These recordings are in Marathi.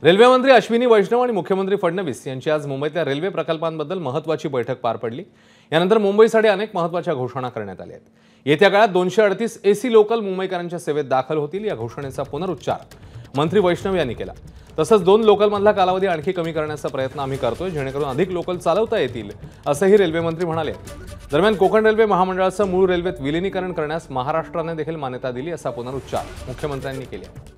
रेल्वे मंत्री अश्विनी वैष्णव आणि मुख्यमंत्री फडणवीस यांची आज मुंबईतल्या रेल्वे प्रकल्पांबद्दल महत्त्वाची बैठक पार पडली। यानंतर मुंबईसाठी अनेक महत्त्वाच्या घोषणा करण्यात आल्या आहेत। येत्या काळात 238 एसी लोकल मुंबईकरांच्या सेवेत दाखल होतील। या घोषणेचा पुनरुच्चार मंत्री वैष्णव यांनी केला। तसंच 2 लोकलमधला कालावधी आणखी कमी करण्याचा प्रयत्न आम्ही करतोय, जेणेकरून अधिक लोकल चालवता येतील, असंही रेल्वे मंत्री म्हणाले। दरम्यान कोकण रेल्वे महामंडळाचं मूळ रेल्वेत विलीनीकरण करण्यास महाराष्ट्राने देखील मान्यता दिली, असा पुनरुच्चार मुख्यमंत्र्यांनी केला।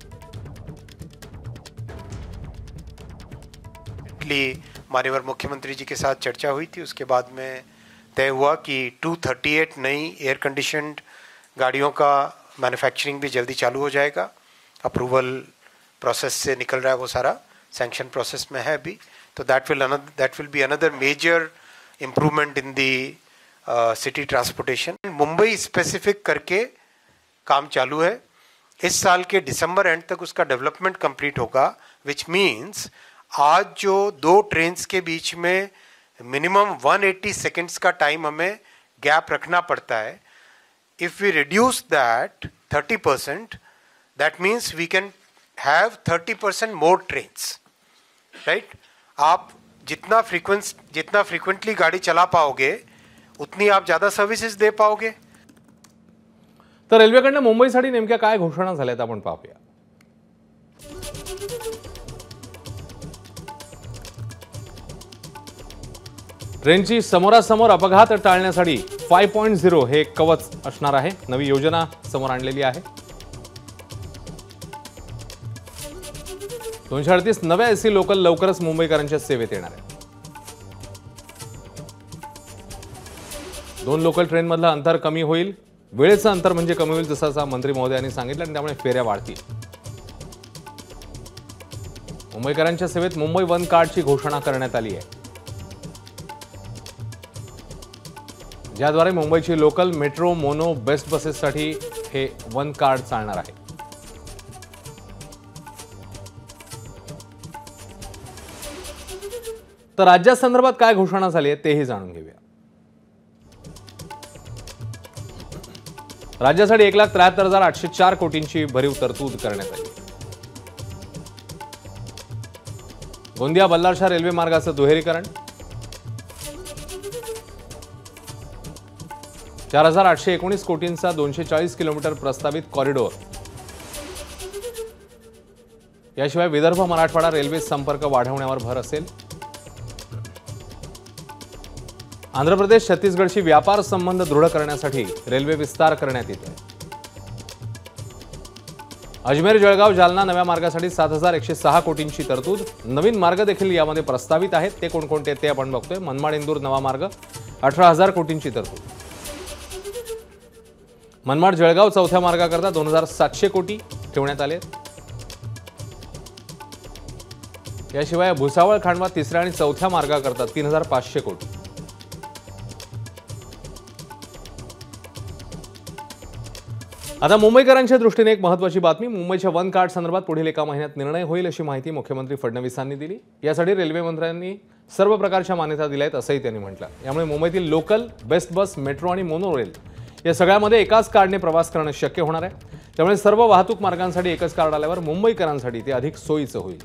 माननीय मुख्यमंत्री जी के साथ चर्चा हुई थी, उसके बाद में तय हुआ कि 238 नई एयर कंडीशनड गाड़ियों का मैन्युफैक्चरिंग भी जल्दी चालू हो जाएगा। अप्रूवल प्रोसेस से निकल रहा है, वो सारा सैंक्शन प्रोसेस में है अभी। तो that will be another major improvement in the city transportation. Mumbai specific करके काम चालू है। इस साल के दिसंबर एंड तक उसका डेवलपमेंट कंप्लीट होगा, विच मीन्स आज जो 2 ट्रेन्स के बीच में मिनिमम 180 सेकेंड्स का टाइम हमें गैप रखना पड़ता है। If we reduce that 30%, that means we can have 30% more trains, right. आप जितना फ्रीक्वेंटली गाड़ी चला पाओगे, उतनी आप ज़्यादा सर्विसेज दे पाओगे। तर रेल्वेकडनं मुंबईसाठी नेमक्या काय घोषणा झाल्यात आपण पाहूया। ट्रेनची समोरासमोर अपघात टाळण्यासाठी 5.0 हे कवच असणार आहे। नवी योजना समोर आणलेली आहे। 238 नव्या एसी लोकल लवकरच मुंबईकरांच्या सेवेत येणार आहे। 2 लोकल ट्रेनमधलं अंतर कमी होईल, वेळेचं अंतर म्हणजे कमी होईल, जसं मंत्री महोदयांनी सांगितलं, आणि त्यामुळे फेऱ्या वाढतील। मुंबईकरांच्या सेवेत मुंबई वन कार्डची घोषणा करण्यात आली आहे, ज्याद्वारे मुंबईची लोकल, मेट्रो, मोनो, बेस्ट बसेससाठी हे वन कार्ड चालणार आहे। तर राज्यासंदर्भात काय घोषणा झाली आहे तेही जाणून घेऊया। राज्यासाठी 1,73,804 कोटींची भरीव तरतूद करण्यात आली। गोंदिया बल्लारशाह रेल्वे मार्गाचं दुहेरीकरण, 4,819 कोटींचा 240 किलोमीटर प्रस्तावित कॉरिडॉर। याशिवाय विदर्भ मराठवाडा रेल्वे संपर्क वाढवण्यावर भर असेल। आंध्र प्रदेश छत्तीसगडशी व्यापार संबंध दृढ करण्यासाठी रेल्वे विस्तार करण्यात येतोय। अजमेर जळगाव जालना नव्या मार्गासाठी 7,106 कोटींची तरतूद। नवीन मार्ग देखील यामध्ये प्रस्तावित आहेत, ते कोणकोणते ते आपण बघतोय। मनमाड इंदूर नवा मार्ग 18,000 कोटींची तरतूद। मनमाड जळगाव चौथ्या मार्गाकरता 2,700 कोटी ठेवण्यात आले। याशिवाय भुसावळ खांडवा तिसऱ्या आणि चौथ्या मार्गाकरता 3,500 कोटी। आता मुंबईकरांच्या दृष्टीने एक महत्त्वाची बातमी। मुंबईच्या वन कार्ड संदर्भात पुढील 1 महिन्यात निर्णय होईल, अशी माहिती मुख्यमंत्री फडणवीसांनी दिली। यासाठी रेल्वे मंत्र्यांनी सर्व प्रकारच्या मान्यता दिल्या आहेत, असंही त्यांनी म्हटलं। यामुळे मुंबईतील लोकल, बेस्ट बस, मेट्रो आणि मोनो रेल या सगळ्यामध्ये एकाच कार्डने प्रवास करणं शक्य होणार आहे। त्यामुळे सर्व वाहतूक मार्गांसाठी एकच कार्ड आल्यावर मुंबईकरांसाठी ते अधिक सोयीचं होईल।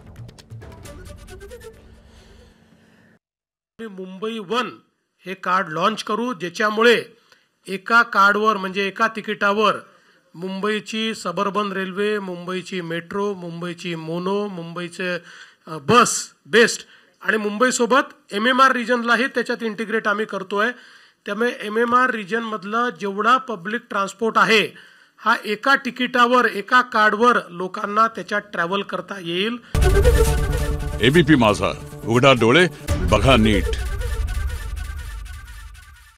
मुंबई वन हे कार्ड लॉन्च करू, ज्याच्यामुळे एका कार्डवर म्हणजे एका तिकिटावर मुंबईची सबअर्बन रेल्वे, मुंबईची मेट्रो, मुंबईची मोनो, मुंबईचे बस, बेस्ट आणि मुंबईसोबत MMR रिजनलाही त्याच्यात इंटिग्रेट आम्ही करतोय। त्यामुळे MMR रिजनमधला जेवढा पब्लिक ट्रान्सपोर्ट आहे, हा एका तिकिटावर, एका कार्डवर लोकांना त्याच्यात ट्रॅव्हल करता येईल। ABP माझा, उघडा डोळे बघा नीट।